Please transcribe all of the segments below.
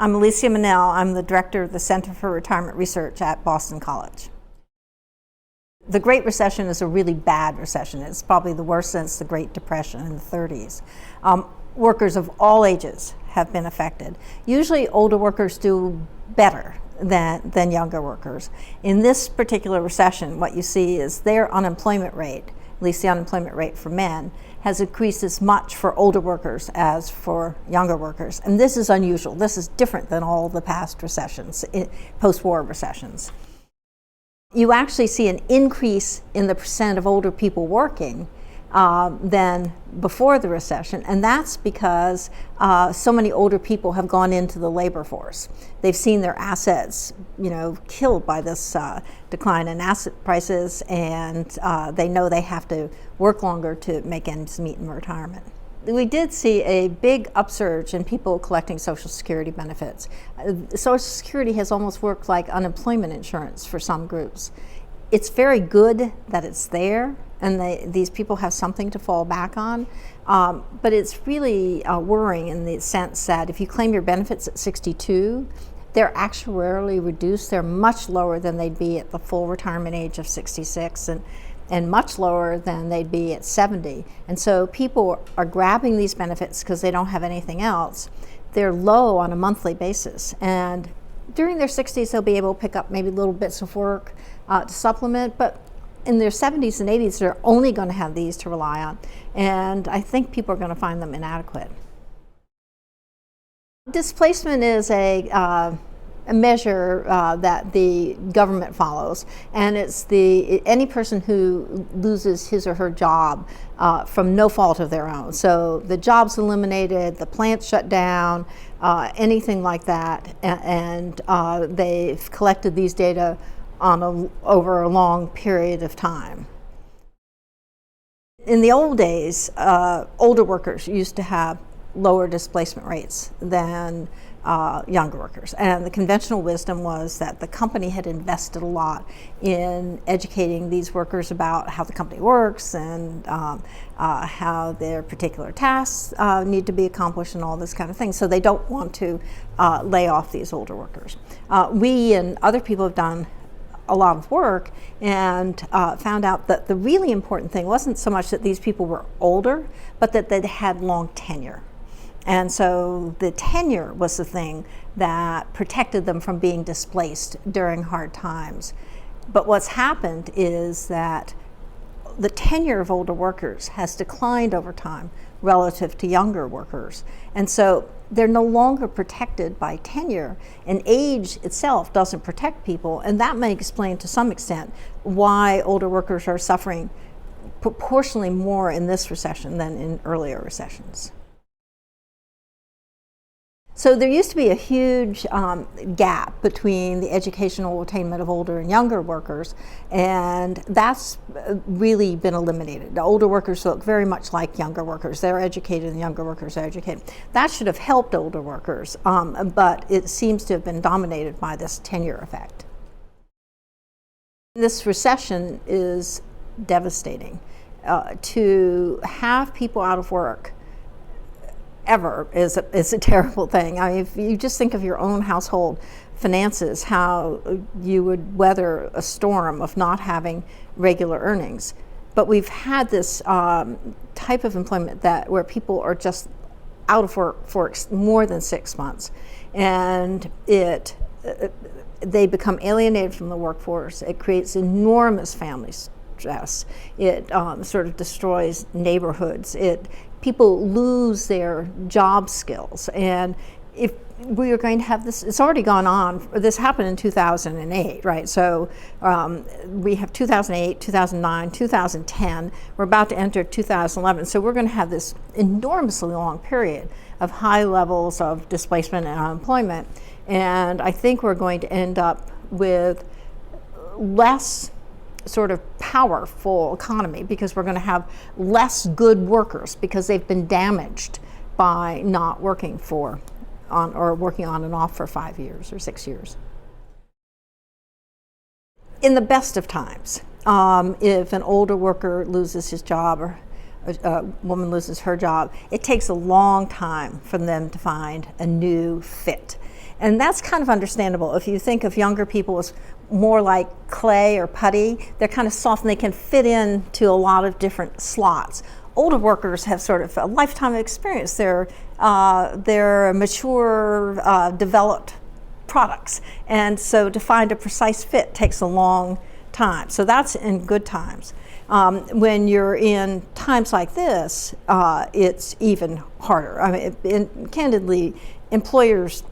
I'm Alicia Munnell. I'm the director of the Center for Retirement Research at Boston College. The Great Recession is a really bad recession. It's probably the worst since the Great Depression in the 30s. Workers of all ages have been affected. Usually older workers do better than younger workers. In this particular recession, what you see is their unemployment rate, at least the unemployment rate for men, has increased as much for older workers as for younger workers. And this is unusual. This is different than all the past recessions, post-war recessions. You actually see an increase in the percent of older people working than before the recession, and that's because so many older people have gone into the labor force. They've seen their assets, killed by this decline in asset prices, and they know they have to work longer to make ends meet in retirement. We did see a big upsurge in people collecting Social Security benefits. Social Security has almost worked like unemployment insurance for some groups. It's very good that it's there, and these people have something to fall back on, but it's really worrying in the sense that if you claim your benefits at 62, they're actuarially reduced. They're much lower than they'd be at the full retirement age of 66, and much lower than they'd be at 70. And so people are grabbing these benefits because they don't have anything else. They're low on a monthly basis, and during their 60s they'll be able to pick up maybe little bits of work to supplement, but in their 70s and 80s they're only going to have these to rely on, and I think people are going to find them inadequate. Displacement is a measure that the government follows, and it's any person who loses his or her job from no fault of their own. So the job's eliminated, the plant's shut down, anything like that, and they've collected these data over a long period of time. In the old days, older workers used to have lower displacement rates than younger workers, and the conventional wisdom was that the company had invested a lot in educating these workers about how the company works and how their particular tasks need to be accomplished and all this kind of thing, so they don't want to lay off these older workers. We and other people have done a lot of work and found out that the really important thing wasn't so much that these people were older, but that they had long tenure. And so the tenure was the thing that protected them from being displaced during hard times. But what's happened is that the tenure of older workers has declined over time relative to younger workers. And so they're no longer protected by tenure, and age itself doesn't protect people, and that may explain to some extent why older workers are suffering proportionally more in this recession than in earlier recessions. So there used to be a huge gap between the educational attainment of older and younger workers, and that's really been eliminated. The older workers look very much like younger workers. They're educated and younger workers are educated. That should have helped older workers, but it seems to have been dominated by this tenure effect. This recession is devastating. To have people out of work ever is a terrible thing. I mean, if you just think of your own household finances, how you would weather a storm of not having regular earnings. But we've had this type of employment where people are just out of work for more than 6 months, and they become alienated from the workforce. It creates enormous family stress. It sort of destroys neighborhoods. People lose their job skills, and if we are going to have this, it's already gone on. This happened in 2008, right? So we have 2008, 2009, 2010. We're about to enter 2011. So we're going to have this enormously long period of high levels of displacement and unemployment. And I think we're going to end up with less sort of powerful economy because we're going to have less good workers because they've been damaged by not working or working on and off for 5 years or 6 years. In the best of times, if an older worker loses his job or a woman loses her job, it takes a long time for them to find a new fit. And that's kind of understandable. If you think of younger people as more like clay or putty, they're kind of soft and they can fit into a lot of different slots. Older workers have sort of a lifetime of experience. They're mature, developed products. And so to find a precise fit takes a long time. So that's in good times. When you're in times like this, it's even harder. I mean, candidly, employers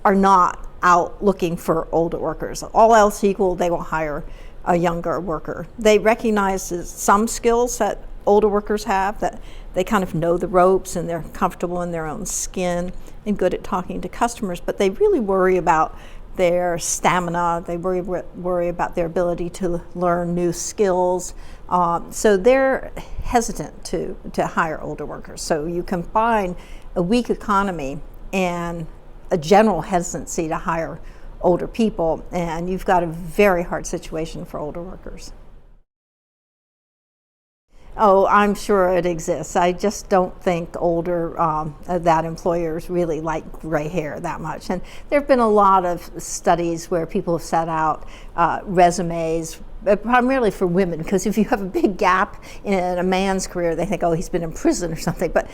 are not out looking for older workers. All else equal, they will hire a younger worker. They recognize some skills that older workers have, that they kind of know the ropes and they're comfortable in their own skin and good at talking to customers, but they really worry about their stamina. They worry about their ability to learn new skills. So they're hesitant to hire older workers. So you combine a weak economy and a general hesitancy to hire older people, and you've got a very hard situation for older workers. Oh, I'm sure it exists. I just don't think that employers really like gray hair that much. And there have been a lot of studies where people have set out resumes, primarily for women, because if you have a big gap in a man's career, they think, oh, he's been in prison or something. But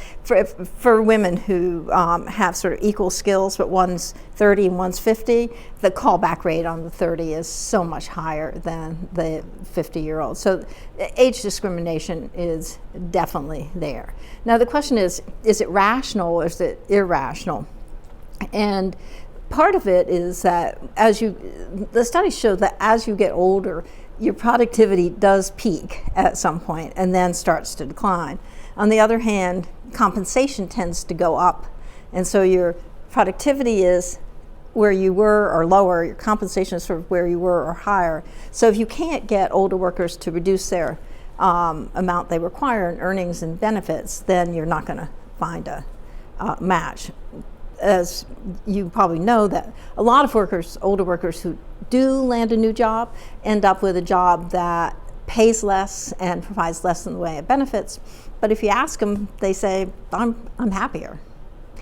for women who have sort of equal skills, but one's 30 and one's 50, the callback rate on the 30 is so much higher than the 50-year-old. So age discrimination is definitely there. Now the question is it rational or is it irrational? And part of it is that the studies show that as you get older, your productivity does peak at some point and then starts to decline. On the other hand, compensation tends to go up. And so your productivity is where you were or lower, your compensation is sort of where you were or higher. So if you can't get older workers to reduce their amount they require in earnings and benefits, then you're not going to find a match. As you probably know, that a lot of workers, older workers who do land a new job, end up with a job that pays less and provides less in the way of benefits. But if you ask them, they say, I'm happier.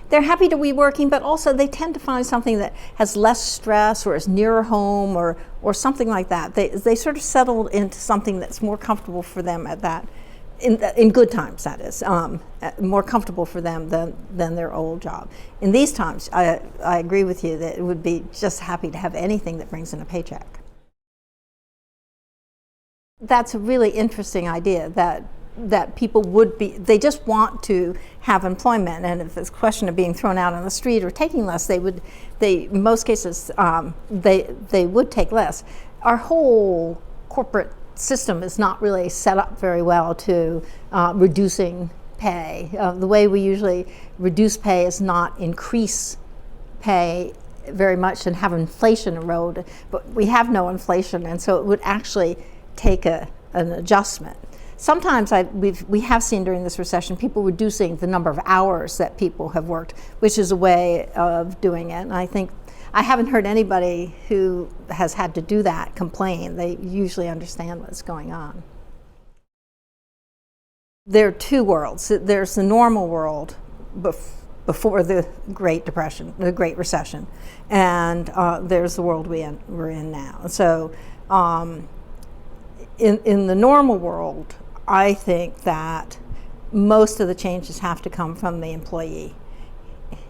They're happy to be working, but also they tend to find something that has less stress or is nearer home or something like that. They sort of settle into something that's more comfortable for them at that, in good times, that is, more comfortable for them than their old job. In these times, I agree with you that it would be just happy to have anything that brings in a paycheck. That's a really interesting idea, that people they just want to have employment, and if it's a question of being thrown out on the street or taking less, in most cases, they would take less. Our whole corporate system is not really set up very well to reducing pay. The way we usually reduce pay is not increase pay very much and have inflation erode, but we have no inflation, and so it would actually take an adjustment. Sometimes we have seen during this recession people reducing the number of hours that people have worked, which is a way of doing it. And I think I haven't heard anybody who has had to do that complain. They usually understand what's going on. There are two worlds. There's the normal world before the Great Depression, the Great Recession, and there's the world we're in now. So in the normal world, I think that most of the changes have to come from the employee,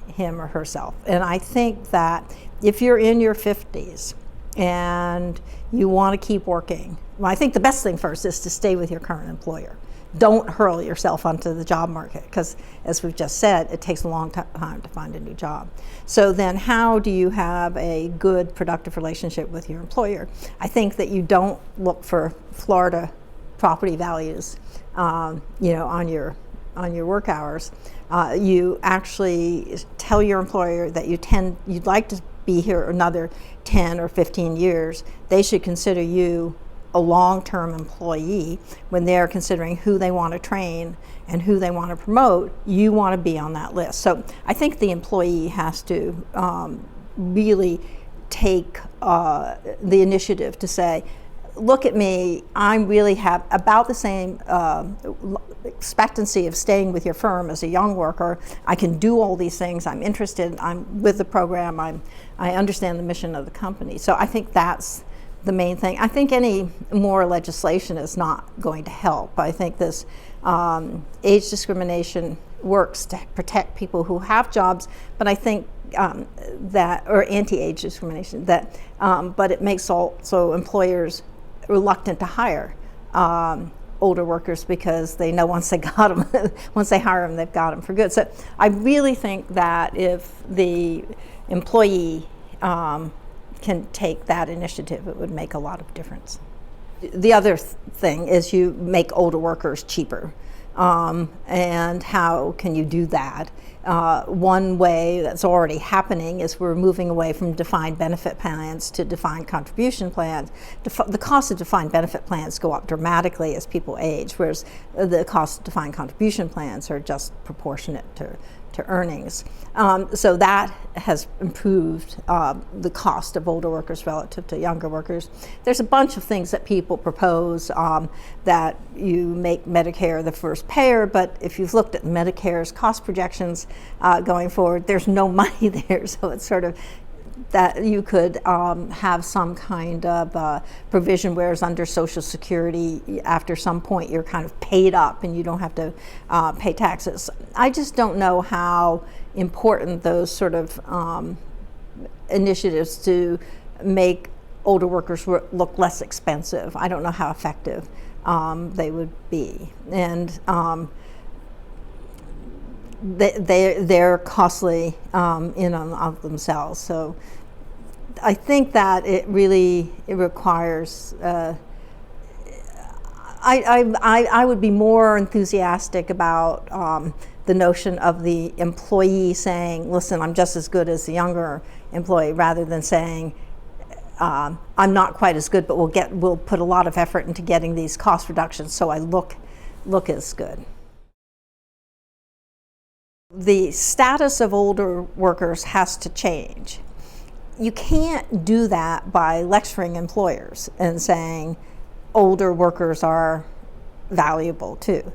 him or herself. And I think that if you're in your 50s and you want to keep working, well, I think the best thing first is to stay with your current employer. Don't hurl yourself onto the job market, because as we've just said, it takes a long time to find a new job. So then how do you have a good, productive relationship with your employer? I think that you don't look for Florida property values, on your work hours. You actually tell your employer that you'd like to be here another 10 or 15 years. They should consider you a long-term employee. When they're considering who they want to train and who they want to promote, you want to be on that list. So I think the employee has to really take the initiative to say, look at me, I really have about the same expectancy of staying with your firm as a young worker. I can do all these things. I'm interested. I'm with the program. I understand the mission of the company. So I think that's the main thing. I think any more legislation is not going to help. I think this age discrimination works to protect people who have jobs, but I think that, or anti-age discrimination, that, but it makes also employers reluctant to hire older workers because they know once they got them, once they hire them, they've got them for good. So I really think that if the employee can take that initiative, it would make a lot of difference. The other thing is you make older workers cheaper. And how can you do that? One way that's already happening is we're moving away from defined benefit plans to defined contribution plans. The cost of defined benefit plans go up dramatically as people age, whereas the cost of defined contribution plans are just proportionate to earnings. So that has improved the cost of older workers relative to younger workers. There's a bunch of things that people propose, that you make Medicare the first payer, but if you've looked at Medicare's cost projections going forward, there's no money there, so it's sort of that you could have some kind of provision whereas under Social Security, after some point you're kind of paid up and you don't have to pay taxes. I just don't know how important those sort of initiatives to make older workers look less expensive. I don't know how effective they would be. And they're costly in and of themselves. So I think that it requires, I would be more enthusiastic about the notion of the employee saying, listen, I'm just as good as the younger employee, rather than saying, I'm not quite as good, but we'll put a lot of effort into getting these cost reductions so I look as good. The status of older workers has to change. You can't do that by lecturing employers and saying older workers are valuable too.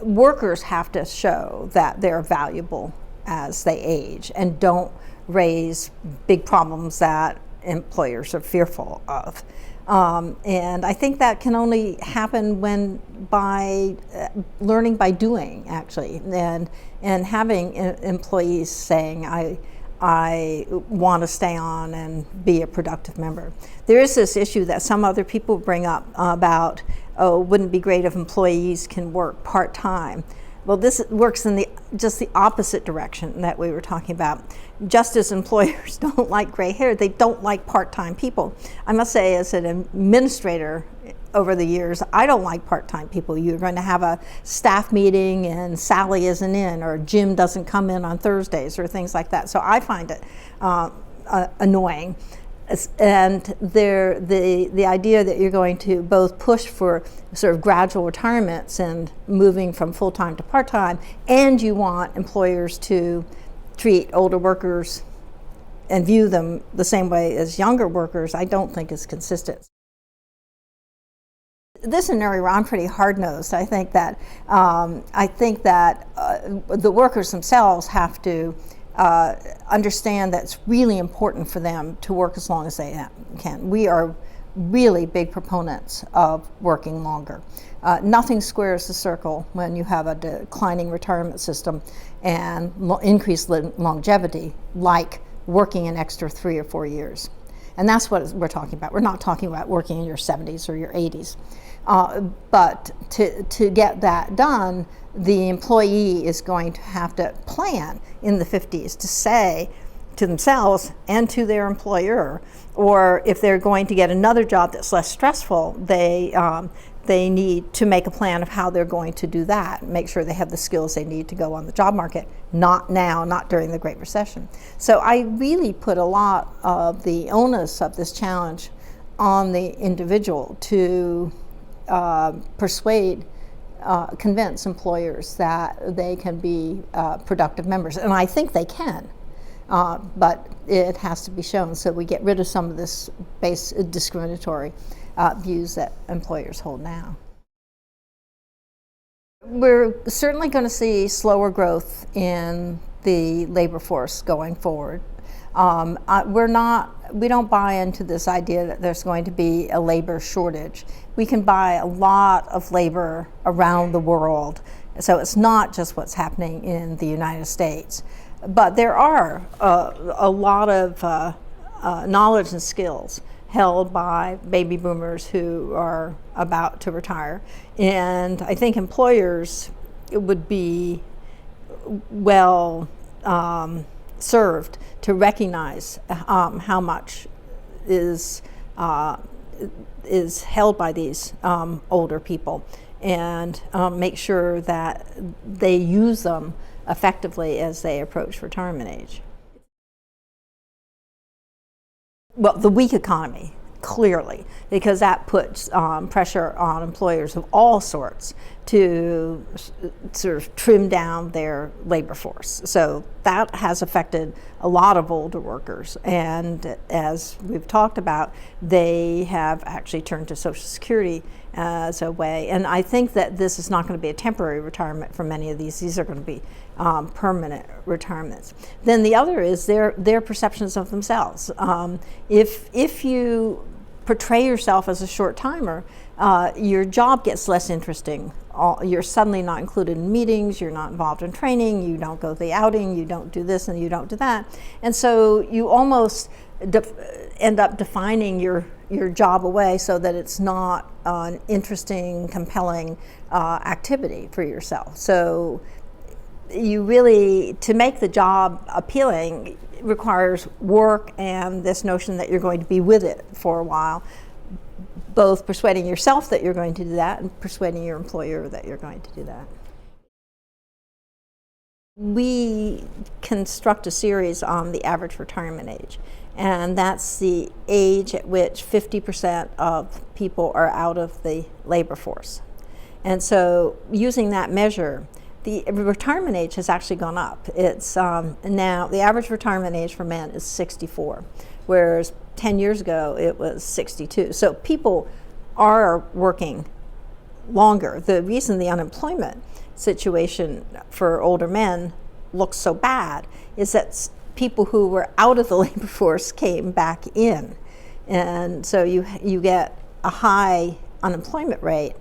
Workers have to show that they're valuable as they age and don't raise big problems that employers are fearful of. And I think that can only happen by learning by doing, actually, and having employees saying, I want to stay on and be a productive member. There is this issue that some other people bring up about, oh, wouldn't it be great if employees can work part-time? Well, this works in just the opposite direction that we were talking about. Just as employers don't like gray hair, they don't like part-time people. I must say, as an administrator over the years, I don't like part-time people. You're going to have a staff meeting and Sally isn't in, or Jim doesn't come in on Thursdays, or things like that. So I find it annoying. And the idea that you're going to both push for sort of gradual retirements and moving from full-time to part-time, and you want employers to treat older workers and view them the same way as younger workers, I don't think is consistent. This is an area where I'm pretty hard-nosed. I think that the workers themselves have to understand that it's really important for them to work as long as they can. We are really big proponents of working longer. Nothing squares the circle when you have a declining retirement system and increased longevity, like working an extra 3 or 4 years. And that's what we're talking about. We're not talking about working in your 70s or your 80s. But to get that done, the employee is going to have to plan in the 50s to say to themselves and to their employer, or if they're going to get another job that's less stressful, they need to make a plan of how they're going to do that, make sure they have the skills they need to go on the job market, not now, not during the Great Recession. So I really put a lot of the onus of this challenge on the individual to convince employers that they can be productive members. And I think they can, but it has to be shown, so we get rid of some of this base discriminatory views that employers hold now. We're certainly going to see slower growth in the labor force going forward. We don't buy into this idea that there's going to be a labor shortage. We can buy a lot of labor around the world, so it's not just what's happening in the United States. But there are a lot of knowledge and skills held by baby boomers who are about to retire. And I think employers would be well served to recognize how much is held by these older people, and make sure that they use them effectively as they approach retirement age. Well, the weak economy, clearly, because that puts pressure on employers of all sorts to sort of trim down their labor force. So that has affected a lot of older workers. And as we've talked about, they have actually turned to Social Security as a way. And I think that this is not going to be a temporary retirement for many of these. These are going to be permanent retirements. Then the other is their perceptions of themselves. If you portray yourself as a short timer, your job gets less interesting. You're suddenly not included in meetings, you're not involved in training, you don't go to the outing, you don't do this and you don't do that. And so you almost end up defining your job away so that it's not an interesting, compelling activity for yourself. So you really, to make the job appealing, requires work and this notion that you're going to be with it for a while, both persuading yourself that you're going to do that and persuading your employer that you're going to do that. We construct a series on the average retirement age, and that's the age at which 50% of people are out of the labor force. And so using that measure, the retirement age has actually gone up. It's now the average retirement age for men is 64, whereas 10 years ago it was 62. So people are working longer. The reason the unemployment situation for older men looks so bad is that people who were out of the labor force came back in, and so you get a high unemployment rate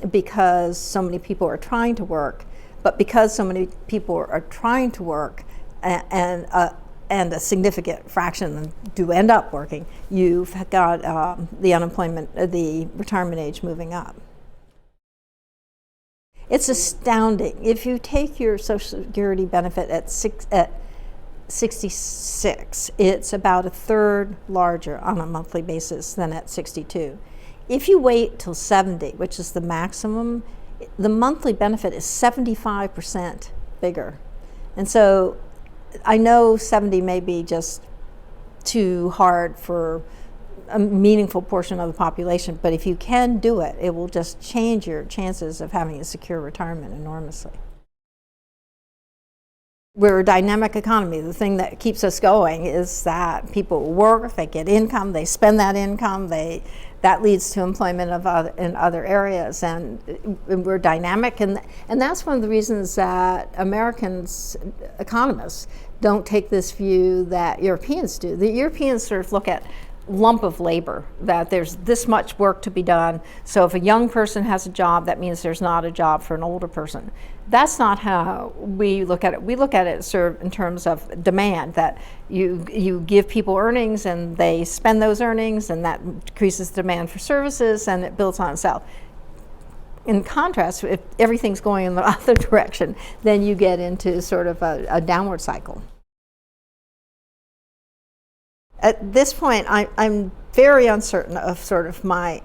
because so many people are trying to work. But because so many people are trying to work and a significant fraction do end up working, you've got the retirement age moving up. It's astounding. If you take your Social Security benefit at 66, it's about a third larger on a monthly basis than at 62. If you wait till 70, which is the maximum, the monthly benefit is 75% bigger. And so I know 70 may be just too hard for a meaningful portion of the population, but if you can do it, it will just change your chances of having a secure retirement enormously. We're a dynamic economy. The thing that keeps us going is that people work, they get income, they spend that income, that leads to employment in other areas, and we're dynamic, and that's one of the reasons that Americans, economists, don't take this view that Europeans do. The Europeans sort of look at lump of labor, that there's this much work to be done, so if a young person has a job, that means there's not a job for an older person. That's not how we look at it. We look at it sort of in terms of demand, that you give people earnings and they spend those earnings, and that decreases demand for services and it builds on itself. In contrast, if everything's going in the other direction, then you get into sort of a downward cycle. At this point, I'm very uncertain of sort of my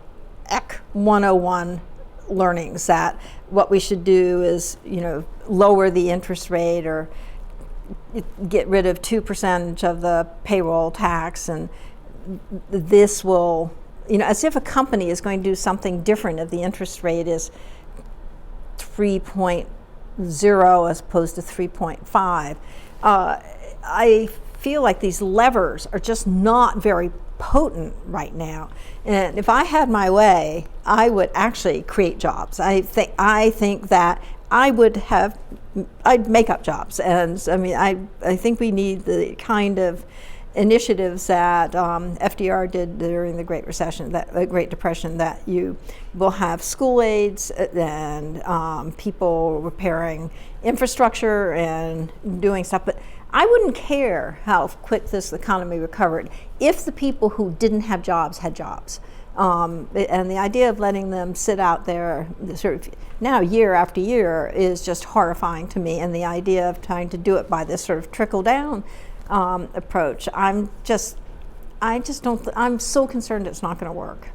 Ec 101 learnings, that what we should do is, lower the interest rate or get rid of 2% of the payroll tax, and this will, as if a company is going to do something different if the interest rate is 3.0 as opposed to 3.5. I feel like these levers are just not very potent right now. And if I had my way, I would actually create jobs. I think that I'd make up jobs. And I mean, I think we need the kind of initiatives that FDR did during the Great Recession, the Great Depression, that you will have school aids and people repairing infrastructure and doing stuff. But I wouldn't care how quick this economy recovered if the people who didn't have jobs had jobs. And the idea of letting them sit out there sort of now year after year is just horrifying to me. And the idea of trying to do it by this sort of trickle down approach, I'm so concerned it's not going to work.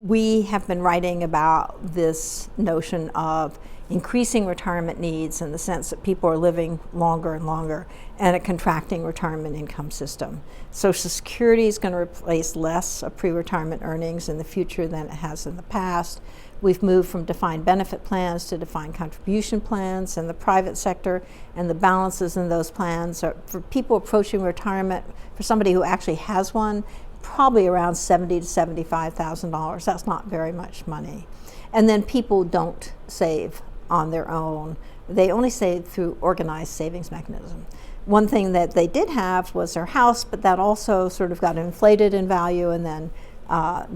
We have been writing about this notion of increasing retirement needs in the sense that people are living longer and longer, and a contracting retirement income system. Social Security is going to replace less of pre-retirement earnings in the future than it has in the past. We've moved from defined benefit plans to defined contribution plans in the private sector, and the balances in those plans are, for people approaching retirement, for somebody who actually has one, probably around $70,000 to $75,000. That's not very much money. And then people don't save on their own. They only save through organized savings mechanism. One thing that they did have was their house, but that also sort of got inflated in value and then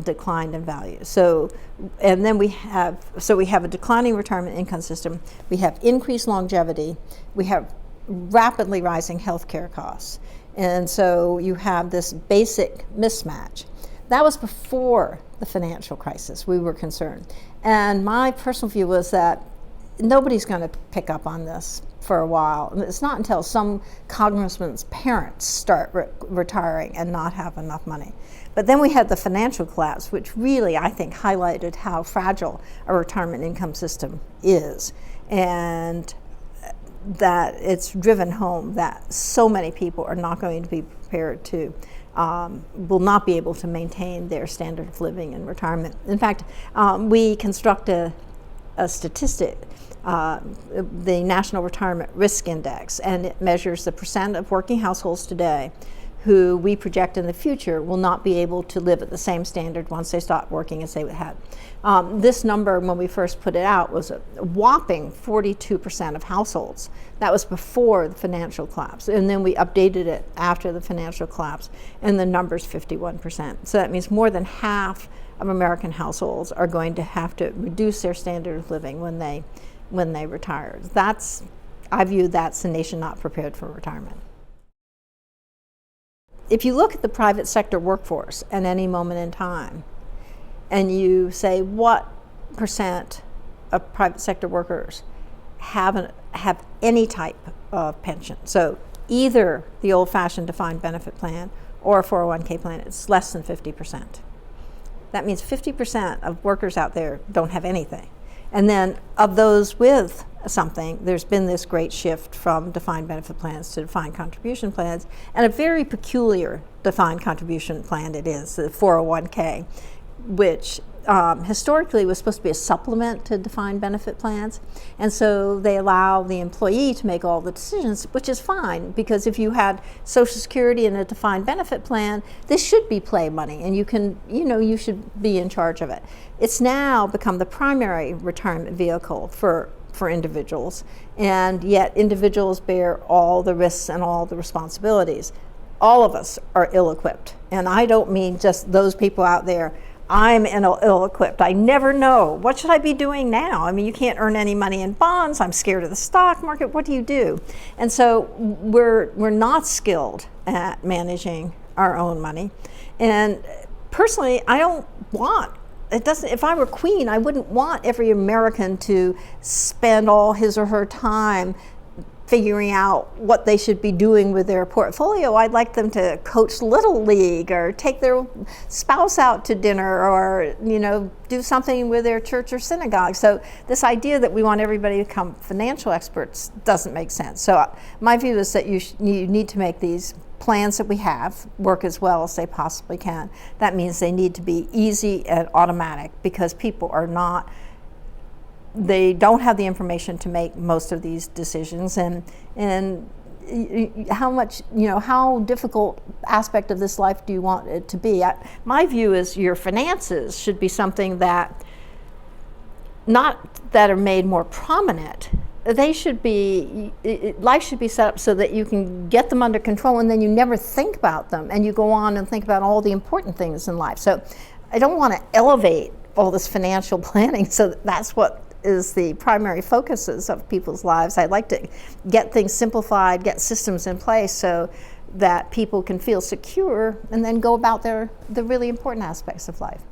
declined in value. So we have a declining retirement income system. We have increased longevity. We have rapidly rising healthcare costs. And so you have this basic mismatch. That was before the financial crisis. We were concerned. And my personal view was that nobody's going to pick up on this for a while. It's not until some congressman's parents start retiring and not have enough money. But then we had the financial collapse, which really, I think, highlighted how fragile a retirement income system is. And that it's driven home that so many people are not going to be prepared to, will not be able to maintain their standard of living in retirement. In fact, we construct a statistic, the National Retirement Risk Index, and it measures the percent of working households today who we project in the future will not be able to live at the same standard once they stop working as they had. This number, when we first put it out, was a whopping 42% of households. That was before the financial collapse. And then we updated it after the financial collapse, and the number's 51%. So that means more than half of American households are going to have to reduce their standard of living when they retire. I view that's a nation not prepared for retirement. If you look at the private sector workforce at any moment in time, and you say what percent of private sector workers have any type of pension, so either the old-fashioned defined benefit plan or a 401k plan, it's less than 50%. That means 50% of workers out there don't have anything. And then of those with something, there's been this great shift from defined benefit plans to defined contribution plans, and a very peculiar defined contribution plan it is, the 401k, which historically was supposed to be a supplement to defined benefit plans. And so they allow the employee to make all the decisions, which is fine, because if you had Social Security and a defined benefit plan, this should be play money, and you should be in charge of it. It's now become the primary retirement vehicle for individuals, and yet individuals bear all the risks and all the responsibilities. All of us are ill-equipped, and I don't mean just those people out there. I'm ill-equipped. I never know. What should I be doing now? I mean, you can't earn any money in bonds. I'm scared of the stock market. What do you do? And so we're not skilled at managing our own money. And personally, I don't want if I were queen, I wouldn't want every American to spend all his or her time figuring out what they should be doing with their portfolio. I'd like them to coach Little League or take their spouse out to dinner or, do something with their church or synagogue. So this idea that we want everybody to become financial experts doesn't make sense. So my view is that you need to make these plans that we have work as well as they possibly can. That means they need to be easy and automatic, because people they don't have the information to make most of these decisions, and how much, how difficult aspect of this life do you want it to be? My view is your finances should be something that, not that are made more prominent, they should be, life should be set up so that you can get them under control and then you never think about them and you go on and think about all the important things in life. So I don't want to elevate all this financial planning so that's what is the primary focuses of people's lives. I'd like to get things simplified, get systems in place so that people can feel secure and then go about the really important aspects of life.